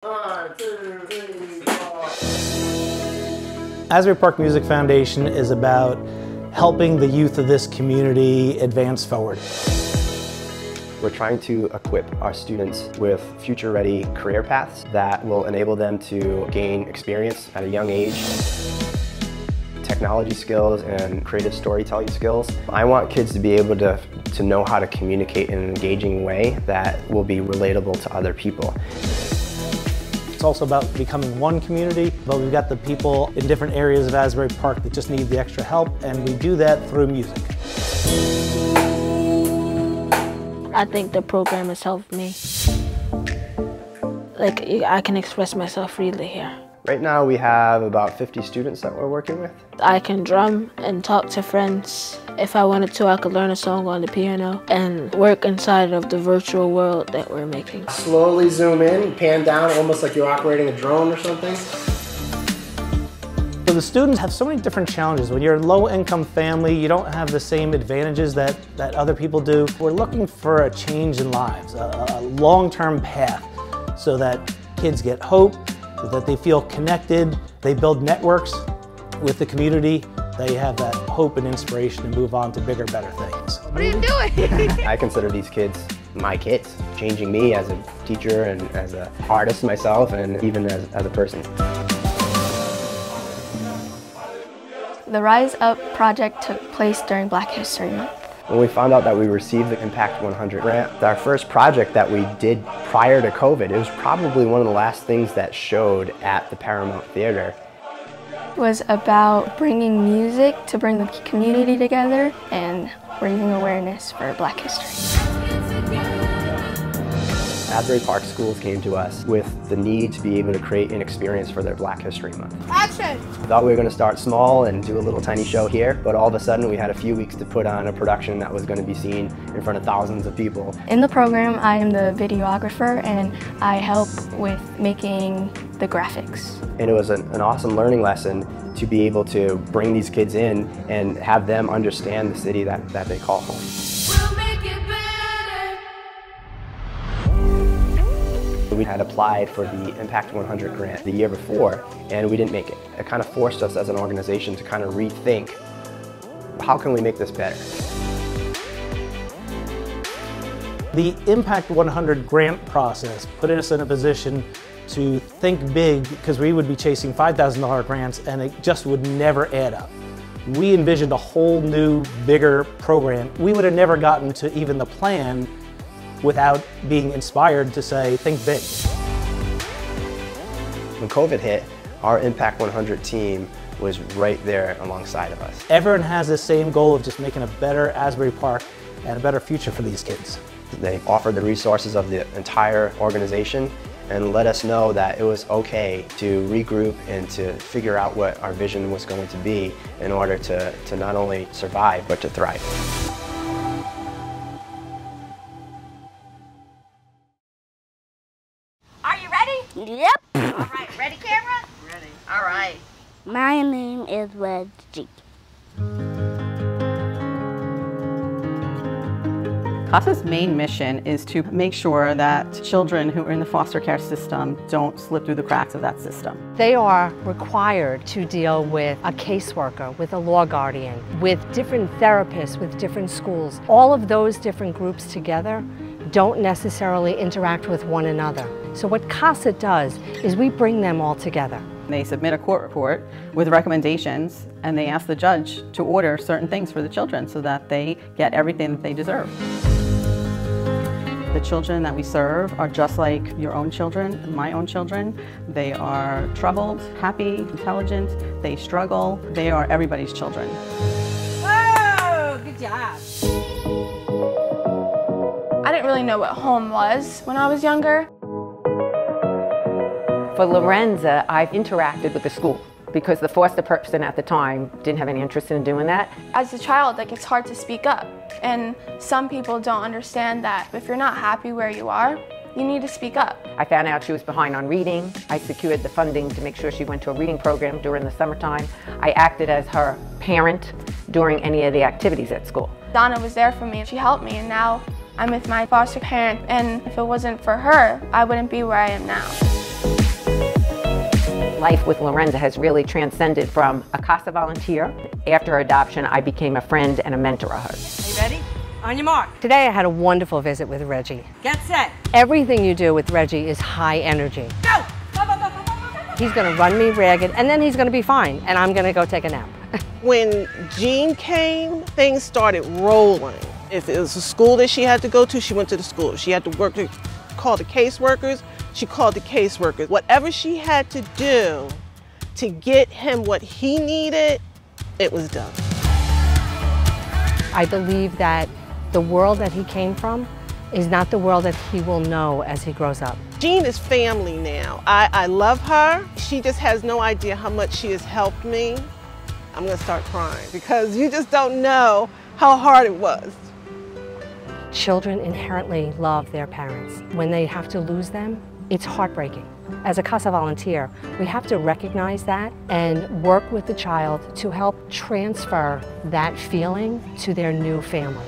1, 2, 3, 4. Asbury Park Music Foundation is about helping the youth of this community advance forward. We're trying to equip our students with future-ready career paths that will enable them to gain experience at a young age, technology skills and creative storytelling skills. I want kids to be able to know how to communicate in an engaging way that will be relatable to other people. It's also about becoming one community, but we've got the people in different areas of Asbury Park that just need the extra help, and we do that through music. I think the program has helped me. Like, I can express myself freely here. Right now we have about 50 students that we're working with. I can drum and talk to friends. If I wanted to, I could learn a song on the piano and work inside of the virtual world that we're making. Slowly zoom in, pan down, almost like you're operating a drone or something. So the students have so many different challenges. When you're a low-income family, you don't have the same advantages that other people do. We're looking for a change in lives, a long-term path, so that kids get hope, that they feel connected, they build networks with the community, they have that hope and inspiration to move on to bigger, better things. What are you doing? I consider these kids my kids, changing me as a teacher and as an artist myself and even as a person. The Rise Up project took place during Black History Month. When we found out that we received the Impact 100 grant, our first project that we did prior to COVID, it was probably one of the last things that showed at the Paramount Theater. It was about bringing music to bring the community together and raising awareness for Black history. Asbury Park schools came to us with the need to be able to create an experience for their Black History Month. Action! We thought we were going to start small and do a little tiny show here, but all of a sudden we had a few weeks to put on a production that was going to be seen in front of thousands of people. In the program, I am the videographer and I help with making the graphics. And it was an awesome learning lesson to be able to bring these kids in and have them understand the city that they call home. We had applied for the Impact 100 grant the year before, and we didn't make it. It kind of forced us as an organization to kind of rethink, how can we make this better? The Impact 100 grant process put us in a position to think big, because we would be chasing $5,000 grants and it just would never add up. We envisioned a whole new, bigger program. We would have never gotten to even the plan without being inspired to say, think big. When COVID hit, our Impact 100 team was right there alongside of us. Everyone has the same goal of just making a better Asbury Park and a better future for these kids. They offered the resources of the entire organization and let us know that it was okay to regroup and to figure out what our vision was going to be in order to not only survive, but to thrive. Are you ready? Yep. All right, ready, camera? Ready. All right. My name is Reggie. CASA's main mission is to make sure that children who are in the foster care system don't slip through the cracks of that system. They are required to deal with a caseworker, with a law guardian, with different therapists, with different schools. All of those different groups together don't necessarily interact with one another. So what CASA does is we bring them all together. They submit a court report with recommendations, and they ask the judge to order certain things for the children so that they get everything that they deserve. The children that we serve are just like your own children, my own children. They are troubled, happy, intelligent, they struggle. They are everybody's children. Whoa, good job. I didn't really know what home was when I was younger. For Lorenza, I've interacted with the school because the foster person at the time didn't have any interest in doing that. As a child, like, it's hard to speak up, and some people don't understand that if you're not happy where you are, you need to speak up. I found out she was behind on reading. I secured the funding to make sure she went to a reading program during the summertime. I acted as her parent during any of the activities at school. Donna was there for me, she helped me, and now I'm with my foster parent, and if it wasn't for her, I wouldn't be where I am now. life with Lorenza has really transcended from a CASA volunteer. After adoption, I became a friend and a mentor of hers. Are you ready? On your mark. Today I had a wonderful visit with Reggie. Get set. Everything you do with Reggie is high energy. Go! He's gonna run me ragged and then he's gonna be fine and I'm gonna go take a nap. When Jean came, things started rolling. If it was a school that she had to go to, she went to the school. She had to work to call the caseworkers, she called the caseworkers. Whatever she had to do to get him what he needed, it was done. I believe that the world that he came from is not the world that he will know as he grows up. Jean is family now. I love her. She just has no idea how much she has helped me. I'm gonna start crying because you just don't know how hard it was. Children inherently love their parents. When they have to lose them, it's heartbreaking. As a CASA volunteer, we have to recognize that and work with the child to help transfer that feeling to their new family.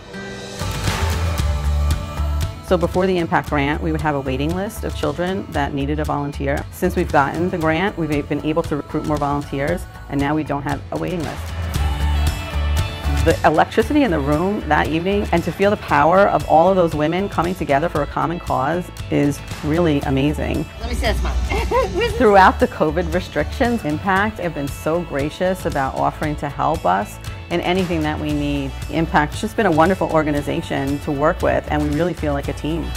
So before the Impact Grant, we would have a waiting list of children that needed a volunteer. Since we've gotten the grant, we've been able to recruit more volunteers, and now we don't have a waiting list. The electricity in the room that evening, and to feel the power of all of those women coming together for a common cause is really amazing. Let me see that smile. Throughout the COVID restrictions, Impact have been so gracious about offering to help us in anything that we need. Impact's just been a wonderful organization to work with, and we really feel like a team.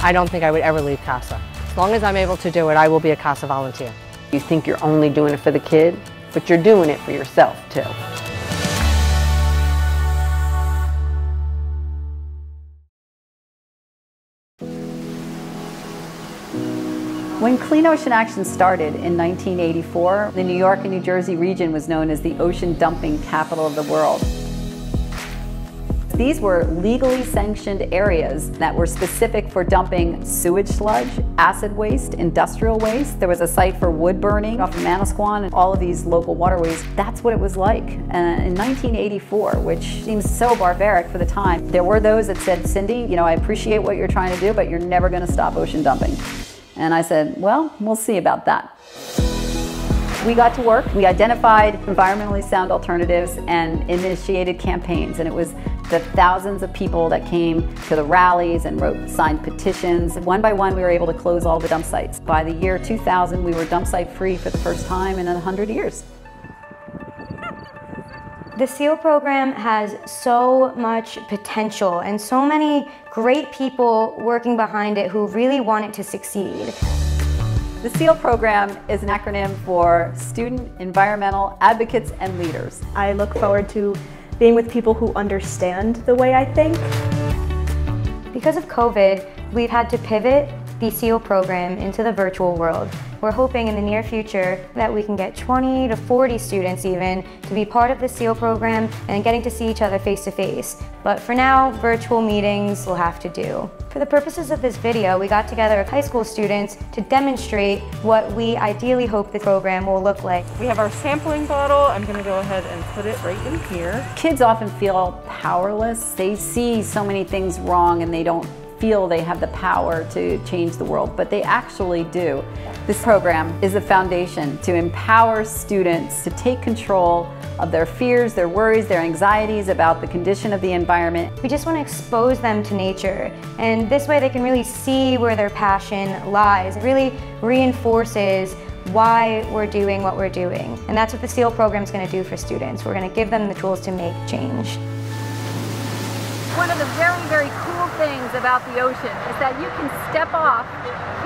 I don't think I would ever leave CASA. As long as I'm able to do it, I will be a CASA volunteer. You think you're only doing it for the kid, but you're doing it for yourself too. When Clean Ocean Action started in 1984, the New York and New Jersey region was known as the ocean dumping capital of the world. These were legally sanctioned areas that were specific for dumping sewage sludge, acid waste, industrial waste. There was a site for wood burning off of Manasquan and all of these local waterways. That's what it was like in 1984, which seems so barbaric for the time. There were those that said, Cindy, you know, I appreciate what you're trying to do, but you're never going to stop ocean dumping. And I said, well, we'll see about that. We got to work. We identified environmentally sound alternatives and initiated campaigns. And it was the thousands of people that came to the rallies and signed petitions. One by one, we were able to close all the dump sites. By the year 2000, we were dump site free for the first time in 100 years. The SEAL program has so much potential and so many great people working behind it who really want it to succeed. The SEAL program is an acronym for Student Environmental Advocates and Leaders. I look forward to being with people who understand the way I think. Because of COVID, we've had to pivot the SEAL program into the virtual world. We're hoping in the near future that we can get 20 to 40 students even to be part of the SEAL program and getting to see each other face to face. But for now, virtual meetings will have to do. For the purposes of this video, we got together high school students to demonstrate what we ideally hope the program will look like. We have our sampling bottle. I'm going to go ahead and put it right in here. Kids often feel powerless. They see so many things wrong and they don't feel they have the power to change the world, but they actually do. This program is a foundation to empower students to take control of their fears, their worries, their anxieties about the condition of the environment. We just want to expose them to nature, and this way they can really see where their passion lies. It really reinforces why we're doing what we're doing. And that's what the SEAL program is going to do for students. We're going to give them the tools to make change. One of the very, very cool things about the ocean is that you can step off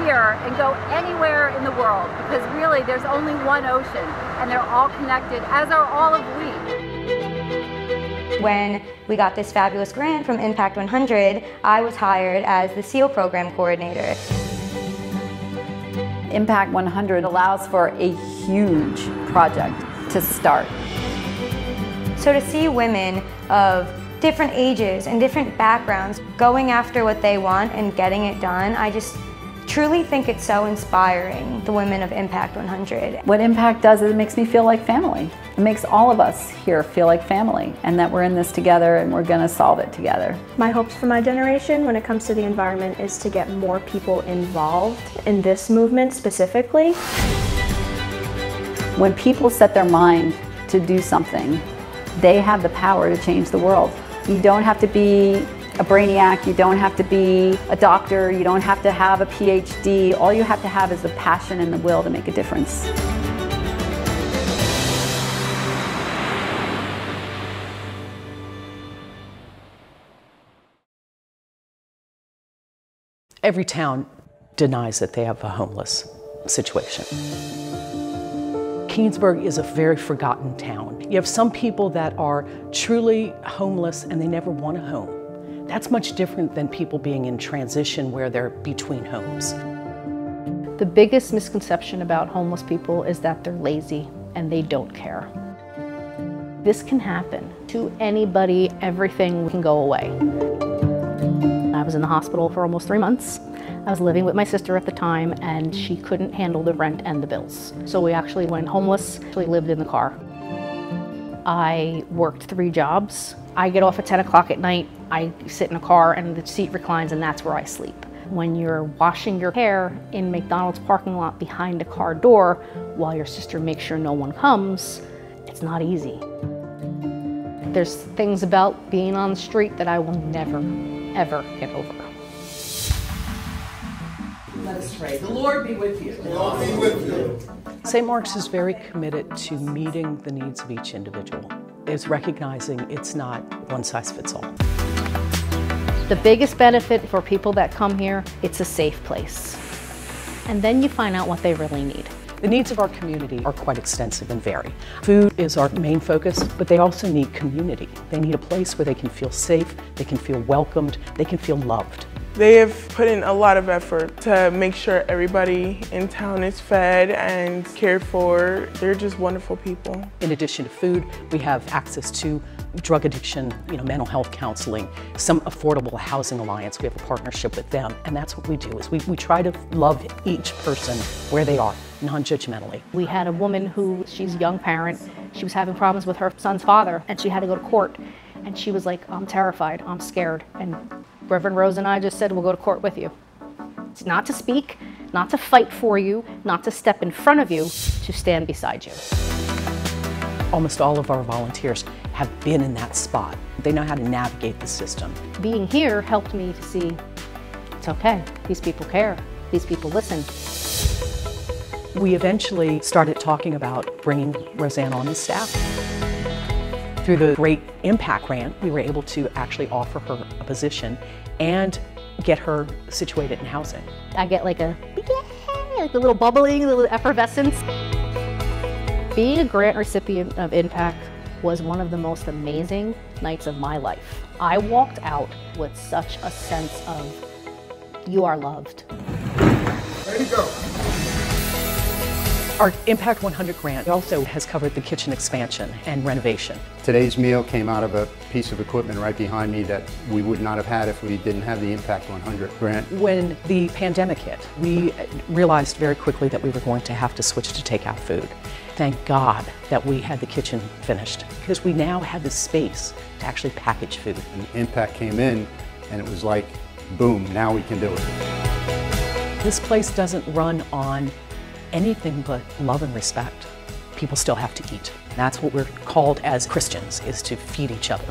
here and go anywhere in the world, because really there's only one ocean and they're all connected, as are all of we. When we got this fabulous grant from Impact 100, I was hired as the SEAL program coordinator. Impact 100 allows for a huge project to start. So to see women of different ages and different backgrounds going after what they want and getting it done, I just truly think it's so inspiring, the women of Impact 100. What Impact does is it makes me feel like family. It makes all of us here feel like family, and that we're in this together and we're going to solve it together. My hopes for my generation when it comes to the environment is to get more people involved in this movement specifically. When people set their mind to do something, they have the power to change the world. You don't have to be a brainiac, you don't have to be a doctor, you don't have to have a PhD. All you have to have is the passion and the will to make a difference. Every town denies that they have a homeless situation. Keansburg is a very forgotten town. You have some people that are truly homeless and they never want a home. That's much different than people being in transition where they're between homes. The biggest misconception about homeless people is that they're lazy and they don't care. This can happen to anybody, everything can go away. I was in the hospital for almost 3 months. I was living with my sister at the time and she couldn't handle the rent and the bills. So we actually went homeless, we lived in the car. I worked 3 jobs. I get off at 10 o'clock at night, I sit in a car and the seat reclines and that's where I sleep. When you're washing your hair in McDonald's parking lot behind a car door while your sister makes sure no one comes, it's not easy. There's things about being on the street that I will never, ever get over. Let us pray. The Lord be with you. The Lord be with you. St. Mark's is very committed to meeting the needs of each individual. It's recognizing it's not one size fits all. The biggest benefit for people that come here, it's a safe place. And then you find out what they really need. The needs of our community are quite extensive and vary. Food is our main focus, but they also need community. They need a place where they can feel safe, they can feel welcomed, they can feel loved. They have put in a lot of effort to make sure everybody in town is fed and cared for. They're just wonderful people. In addition to food, we have access to drug addiction, mental health counseling, some affordable housing alliance. We have a partnership with them, and that's what we do, is we try to love each person where they are, non-judgmentally. We had a woman who, she's a young parent, she was having problems with her son's father, and she had to go to court. And she was like, I'm terrified, I'm scared. And Reverend Rose and I just said, we'll go to court with you. It's not to speak, not to fight for you, not to step in front of you, to stand beside you. Almost all of our volunteers have been in that spot. They know how to navigate the system. Being here helped me to see, it's okay, these people care, these people listen. We eventually started talking about bringing Roseanne on as staff. Through the Great Impact Grant, we were able to actually offer her a position and get her situated in housing. I get like a little bubbling, a little effervescence. Being a grant recipient of Impact was one of the most amazing nights of my life. I walked out with such a sense of, you are loved. Ready to go. Our Impact 100 grant also has covered the kitchen expansion and renovation. Today's meal came out of a piece of equipment right behind me that we would not have had if we didn't have the Impact 100 grant. When the pandemic hit, we realized very quickly that we were going to have to switch to takeout food. Thank God that we had the kitchen finished, because we now had the space to actually package food. And Impact came in and it was like, boom, now we can do it. This place doesn't run on anything but love and respect. People still have to eat. That's what we're called as Christians, is to feed each other.